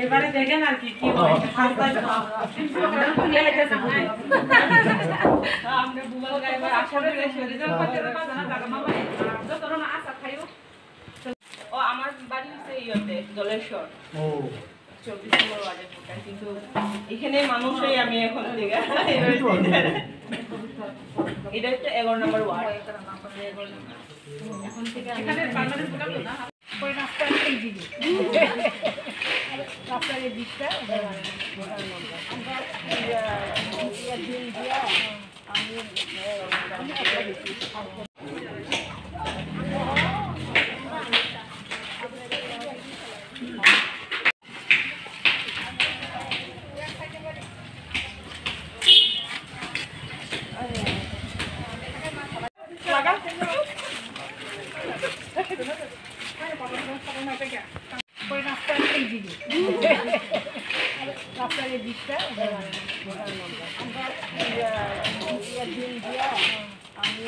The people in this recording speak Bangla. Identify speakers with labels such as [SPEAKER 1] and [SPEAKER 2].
[SPEAKER 1] এবারে দেখেন আর কি কি হয় আমরা বুলাল গাইবার আশা করে শরীরের পাতে বাজানা জায়গা মামা যত না আশা খাইও ও আমার বাড়ি হচ্ছে ইয়েতে দলেশ্বর ও 24 নম্বর ওয়ার্ডে পড়তাম কিন্তু এখানে মানুষই আমি এখন থেকে এটা হচ্ছে 11 নম্বর ওয়ার্ড এখন থেকে এখানে পার্মানেন্ট প্রোগ্রাম না কোই রাস্তা এই দিকে রাস্তার এই দিকটা আমরা দিন দিয়া আমি কোই রাস্তার এই দিকে রাস্তার এই দিকটা আমরা দিন দিয়া আমি